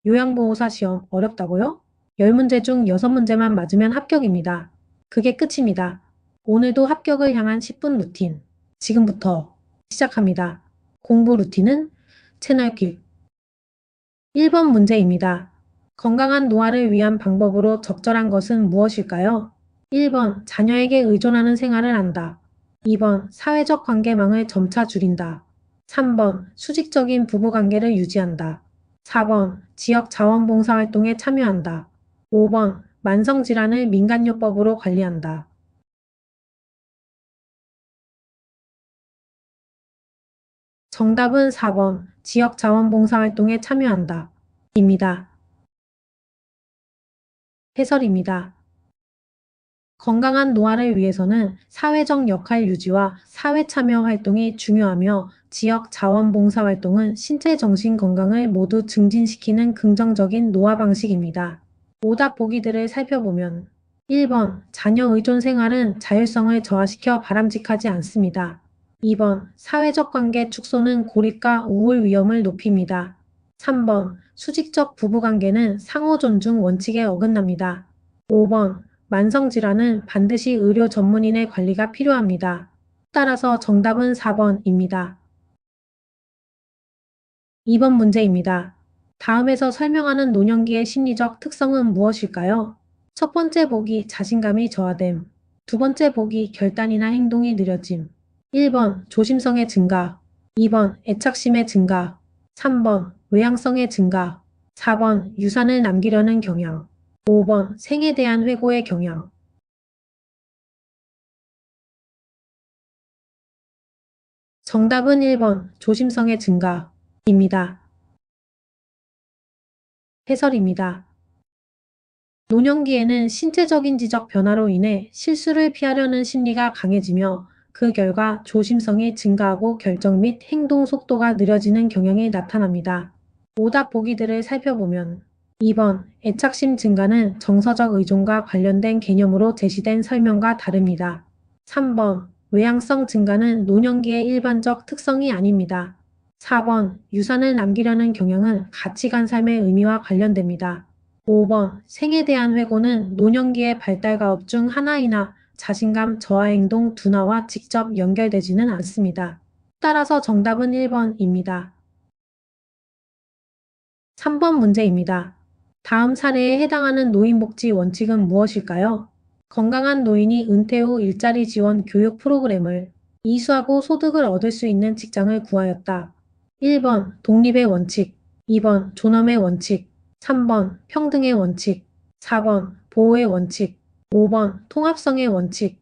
요양보호사 시험 어렵다고요? 10문제 중 6문제만 맞으면 합격입니다. 그게 끝입니다. 오늘도 합격을 향한 10분 루틴. 지금부터 시작합니다. 공부 루틴은 채널 길. 1번 문제입니다. 건강한 노화를 위한 방법으로 적절한 것은 무엇일까요? 1번 자녀에게 의존하는 생활을 한다. 2번 사회적 관계망을 점차 줄인다. 3번 수직적인 부부관계를 유지한다. 4번 지역 자원봉사활동에 참여한다. 5번 만성질환을 민간요법으로 관리한다. 정답은 4번 지역 자원봉사활동에 참여한다. 입니다. 해설입니다. 건강한 노화를 위해서는 사회적 역할 유지와 사회 참여 활동이 중요하며 지역 자원봉사 활동은 신체 정신 건강을 모두 증진시키는 긍정적인 노화 방식입니다. 오답 보기들을 살펴보면 1번 자녀 의존 생활은 자율성을 저하시켜 바람직하지 않습니다. 2번 사회적 관계 축소는 고립과 우울 위험을 높입니다. 3번 수직적 부부관계는 상호 존중 원칙에 어긋납니다. 5번 만성질환은 반드시 의료 전문인의 관리가 필요합니다. 따라서 정답은 4번입니다. 2번 문제입니다. 다음에서 설명하는 노년기의 심리적 특성은 무엇일까요? 첫 번째 보기 자신감이 저하됨. 두 번째 보기 결단이나 행동이 느려짐. 1번 조심성의 증가. 2번 애착심의 증가. 3번 외향성의 증가. 4번 유산을 남기려는 경향. 5번 생에 대한 회고의 경향. 정답은 1번 조심성의 증가입니다. 해설입니다. 노년기에는 신체적인 지적 변화로 인해 실수를 피하려는 심리가 강해지며 그 결과 조심성이 증가하고 결정 및 행동 속도가 느려지는 경향이 나타납니다. 오답 보기들을 살펴보면 2번 애착심 증가는 정서적 의존과 관련된 개념으로 제시된 설명과 다릅니다. 3번 외향성 증가는 노년기의 일반적 특성이 아닙니다. 4번 유산을 남기려는 경향은 가치관 삶의 의미와 관련됩니다. 5번 생에 대한 회고는 노년기의 발달 가업 중 하나이나 자신감 저하 행동 둔화와 직접 연결되지는 않습니다. 따라서 정답은 1번입니다. 3번 문제입니다. 다음 사례에 해당하는 노인복지 원칙은 무엇일까요? 건강한 노인이 은퇴 후 일자리 지원 교육 프로그램을 이수하고 소득을 얻을 수 있는 직장을 구하였다. 1번 독립의 원칙, 2번 존엄의 원칙, 3번 평등의 원칙, 4번 보호의 원칙, 5번 통합성의 원칙.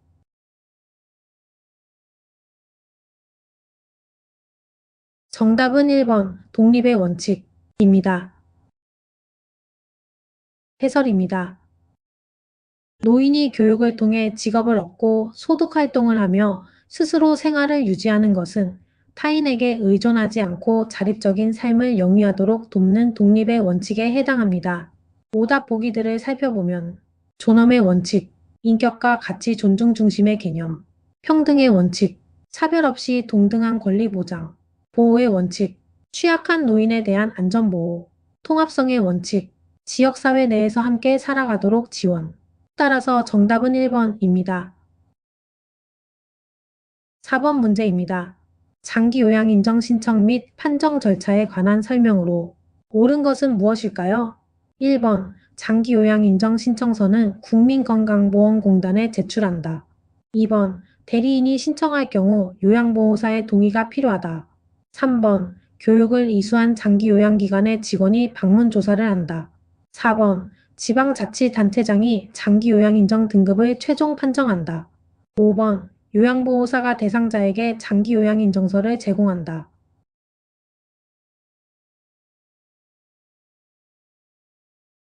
정답은 1번 독립의 원칙입니다. 해설입니다. 노인이 교육을 통해 직업을 얻고 소득 활동을 하며 스스로 생활을 유지하는 것은 타인에게 의존하지 않고 자립적인 삶을 영위하도록 돕는 독립의 원칙에 해당합니다. 오답 보기들을 살펴보면 존엄의 원칙, 인격과 가치 존중 중심의 개념, 평등의 원칙, 차별 없이 동등한 권리 보장, 보호의 원칙, 취약한 노인에 대한 안전보호, 통합성의 원칙, 지역사회 내에서 함께 살아가도록 지원. 따라서 정답은 1번입니다. 4번 문제입니다. 장기 요양 인정 신청 및 판정 절차에 관한 설명으로 옳은 것은 무엇일까요? 1번 장기 요양 인정 신청서는 국민건강보험공단에 제출한다. 2번 대리인이 신청할 경우 요양보호사의 동의가 필요하다. 3번 교육을 이수한 장기 요양기관의 직원이 방문 조사를 한다. 4번 지방자치단체장이 장기 요양 인정 등급을 최종 판정한다. 5번 요양보호사가 대상자에게 장기 요양 인정서를 제공한다.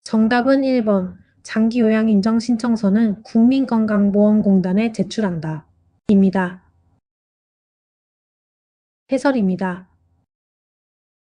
정답은 1번 장기 요양 인정 신청서는 국민건강보험공단에 제출한다. 입니다. 해설입니다.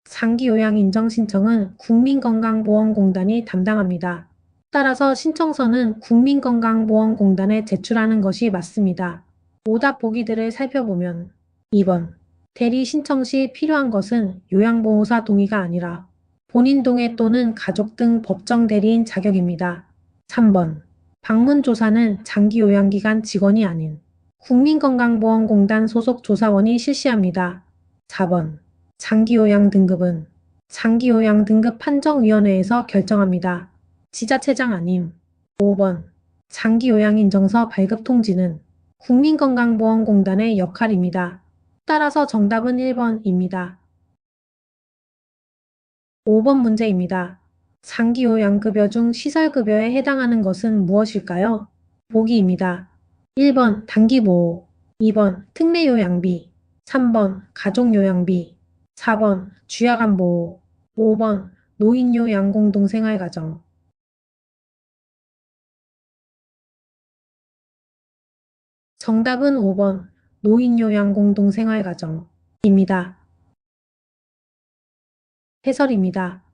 장기 요양 인정 신청은 국민건강보험공단이 담당합니다. 따라서 신청서는 국민건강보험공단에 제출하는 것이 맞습니다. 오답 보기들을 살펴보면 2번 대리 신청 시 필요한 것은 요양보호사 동의가 아니라 본인 동의 또는 가족 등 법정 대리인 자격입니다. 3번. 방문 조사는 장기요양기관 직원이 아닌 국민건강보험공단 소속 조사원이 실시합니다. 4번. 장기요양 등급은 장기요양 등급 판정위원회에서 결정합니다. 지자체장 아님. 5번. 장기요양인정서 발급 통지는 국민건강보험공단의 역할입니다. 따라서 정답은 1번입니다. 5번 문제입니다. 장기요양급여 중 시설급여에 해당하는 것은 무엇일까요? 보기입니다. 1번 단기보호, 2번 특례요양비, 3번 가족요양비, 4번 주야간보호, 5번 노인요양공동생활가정. 정답은 5번 노인요양공동생활가정입니다. 해설입니다.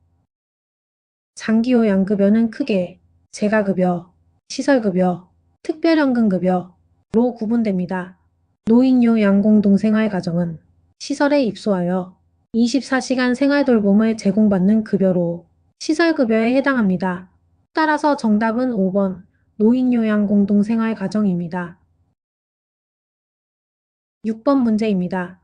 장기요양급여는 크게 재가급여, 시설급여, 특별연금급여로 구분됩니다. 노인요양공동생활가정은 시설에 입소하여 24시간 생활돌봄을 제공받는 급여로 시설급여에 해당합니다. 따라서 정답은 5번 노인요양공동생활가정입니다. 6번 문제입니다.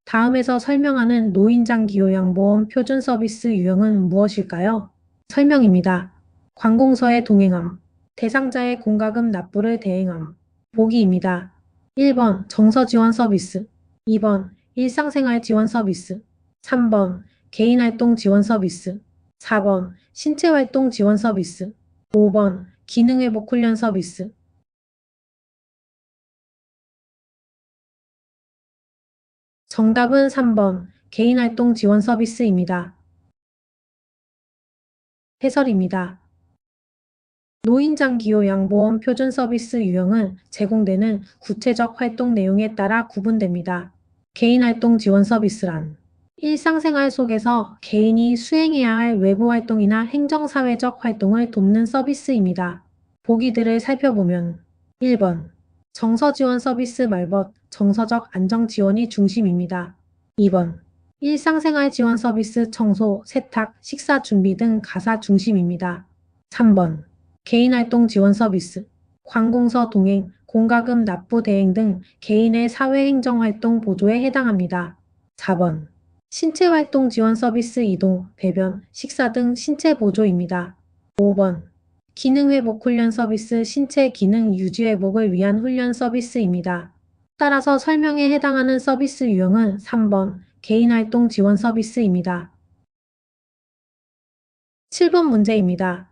다음에서 설명하는 노인장기요양보험 표준서비스 유형은 무엇일까요? 설명입니다. 관공서에 동행함, 대상자의 공과금 납부를 대행함. 보기입니다. 1번 정서지원 서비스, 2번 일상생활 지원 서비스, 3번 개인활동 지원 서비스, 4번 신체활동 지원 서비스, 5번 기능회복 훈련 서비스. 정답은 3번 개인활동 지원 서비스입니다. 해설입니다. 노인장기요양보험 표준서비스 유형은 제공되는 구체적 활동 내용에 따라 구분됩니다. 개인활동 지원 서비스란 일상생활 속에서 개인이 수행해야 할 외부활동이나 행정사회적 활동을 돕는 서비스입니다. 보기들을 살펴보면 1번 정서지원 서비스 말벗 정서적 안정지원이 중심입니다. 2번 일상생활 지원 서비스 청소, 세탁, 식사 준비 등 가사 중심입니다. 3번 개인활동 지원 서비스, 관공서 동행, 공과금 납부 대행 등 개인의 사회행정활동 보조에 해당합니다. 4번 신체활동 지원 서비스 이동, 배변, 식사 등 신체 보조입니다. 5번 기능회복 훈련 서비스 신체 기능 유지 회복을 위한 훈련 서비스입니다. 따라서 설명에 해당하는 서비스 유형은 3번 개인활동 지원 서비스입니다. 7번 문제입니다.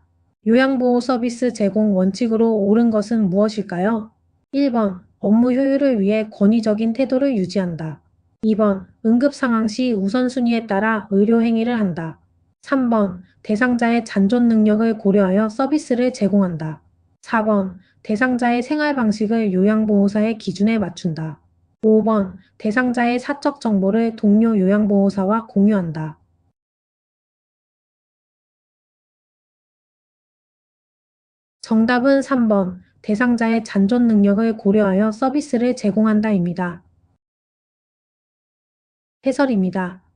요양보호 서비스 제공 원칙으로 옳은 것은 무엇일까요? 1번 업무 효율을 위해 권위적인 태도를 유지한다. 2번 응급상황 시 우선순위에 따라 의료행위를 한다. 3번 대상자의 잔존 능력을 고려하여 서비스를 제공한다. 4번 대상자의 생활 방식을 요양보호사의 기준에 맞춘다. 5번 대상자의 사적 정보를 동료 요양보호사와 공유한다. 정답은 3번 대상자의 잔존 능력을 고려하여 서비스를 제공한다입니다. 해설입니다.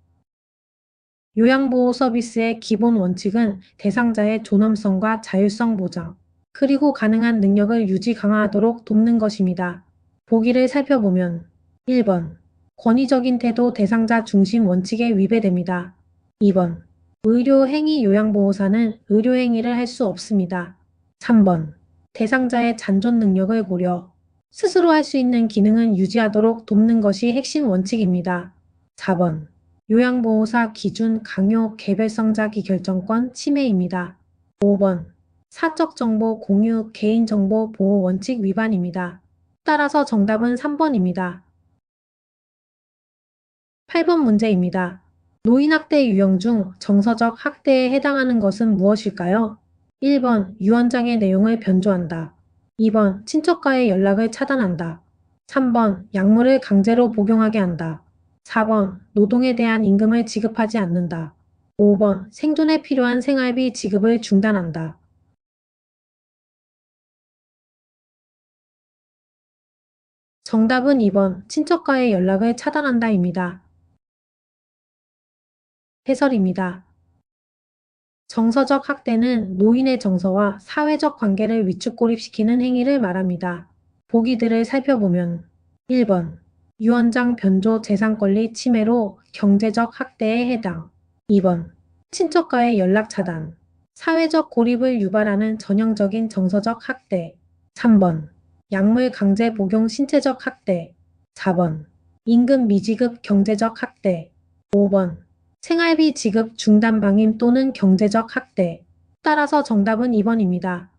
요양보호 서비스의 기본 원칙은 대상자의 존엄성과 자율성 보장, 그리고 가능한 능력을 유지 강화하도록 돕는 것입니다. 보기를 살펴보면 1번 권위적인 태도 대상자 중심 원칙에 위배됩니다. 2번 의료행위 요양보호사는 의료행위를 할 수 없습니다. 3번 대상자의 잔존 능력을 고려, 스스로 할 수 있는 기능은 유지하도록 돕는 것이 핵심 원칙입니다. 4번 요양보호사 기준 강요 개별성 자기 결정권 침해입니다. 5번 사적 정보 공유 개인정보 보호 원칙 위반입니다. 따라서 정답은 3번입니다. 8번 문제입니다. 노인학대 유형 중 정서적 학대에 해당하는 것은 무엇일까요? 1번 유언장의 내용을 변조한다. 2번 친척과의 연락을 차단한다. 3번 약물을 강제로 복용하게 한다. 4번 노동에 대한 임금을 지급하지 않는다. 5번 생존에 필요한 생활비 지급을 중단한다. 정답은 2번 친척과의 연락을 차단한다입니다. 해설입니다. 정서적 학대는 노인의 정서와 사회적 관계를 위축고립시키는 행위를 말합니다. 보기들을 살펴보면 1번 유언장 변조 재산권리 침해로 경제적 학대에 해당. 2번 친척과의 연락 차단. 사회적 고립을 유발하는 전형적인 정서적 학대. 3번 약물 강제 복용 신체적 학대. 4번 임금 미지급 경제적 학대. 5번 생활비 지급 중단 방임 또는 경제적 학대. 따라서 정답은 2번입니다.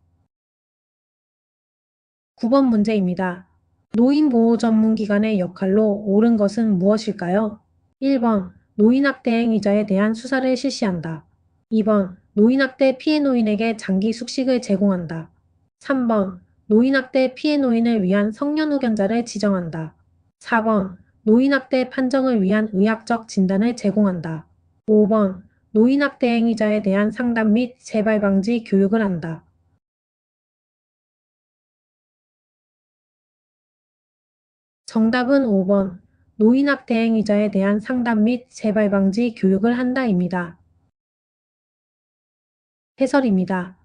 9번 문제입니다. 노인보호 전문기관의 역할로 옳은 것은 무엇일까요? 1번 노인학대 행위자에 대한 수사를 실시한다. 2번 노인학대 피해 노인에게 장기 숙식을 제공한다. 3번 노인학대 피해 노인을 위한 성년후견자를 지정한다. 4번 노인학대 판정을 위한 의학적 진단을 제공한다. 5번 노인학대 행위자에 대한 상담 및 재발 방지 교육을 한다. 정답은 5번 노인학대 행위자에 대한 상담 및 재발 방지 교육을 한다입니다. 해설입니다.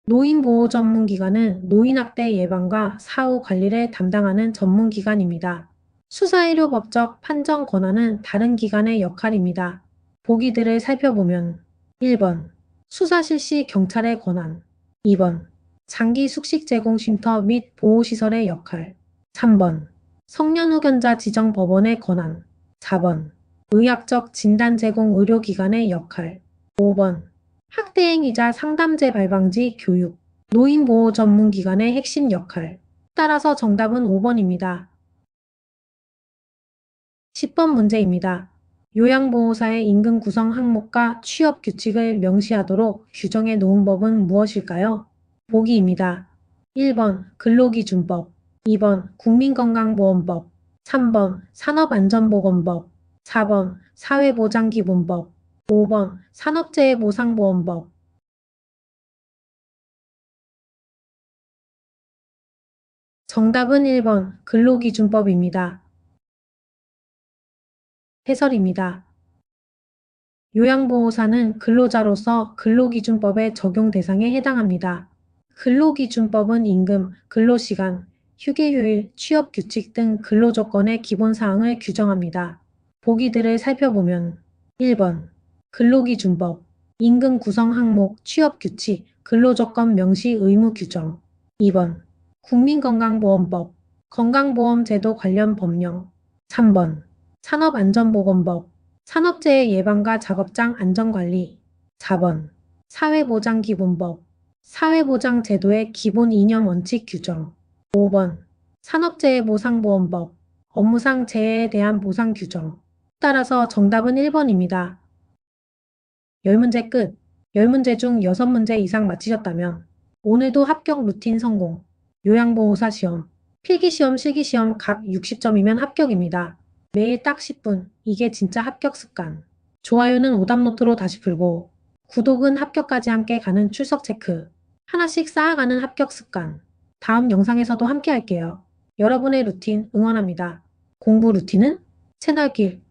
노인보호 전문기관은 노인학대 예방과 사후 관리를 담당하는 전문기관입니다. 수사의료 법적 판정 권한은 다른 기관의 역할입니다. 보기들을 살펴보면 1번 수사 실시 경찰의 권한. 2번 장기 숙식 제공 쉼터 및 보호시설의 역할. 3번 성년후견자 지정 법원의 권한. 4번 의학적 진단 제공 의료기관의 역할. 5번 학대행위자 상담제 발방지 교육. 노인보호 전문기관의 핵심 역할. 따라서 정답은 5번입니다. 10번 문제입니다. 요양보호사의 임금 구성 항목과 취업 규칙을 명시하도록 규정해 놓은 법은 무엇일까요? 보기입니다. 1번 근로기준법, 2번 국민건강보험법, 3번 산업안전보건법, 4번 사회보장기본법, 5번 산업재해보상보험법. 정답은 1번 근로기준법입니다. 해설입니다. 요양보호사는 근로자로서 근로기준법의 적용 대상에 해당합니다. 근로기준법은 임금, 근로시간, 휴게휴일, 취업규칙 등 근로조건의 기본사항을 규정합니다. 보기들을 살펴보면 1번 근로기준법, 임금 구성 항목, 취업규칙, 근로조건 명시 의무 규정. 2번 국민건강보험법, 건강보험제도 관련 법령. 3번 산업안전보건법, 산업재해 예방과 작업장 안전관리. 4번 사회보장기본법, 사회보장제도의 기본 이념 원칙 규정. 5번 산업재해보상보험법, 업무상 재해에 대한 보상 규정. 따라서 정답은 1번입니다. 10문제 끝. 10문제 중 6문제 이상 맞히셨다면 오늘도 합격 루틴 성공. 요양보호사 시험, 필기시험, 실기시험 각 60점이면 합격입니다. 매일 딱 10분. 이게 진짜 합격 습관. 좋아요는 오답노트로 다시 풀고 구독은 합격까지 함께 가는 출석 체크. 하나씩 쌓아가는 합격 습관. 다음 영상에서도 함께 할게요. 여러분의 루틴 응원합니다. 공부 루틴은 채널길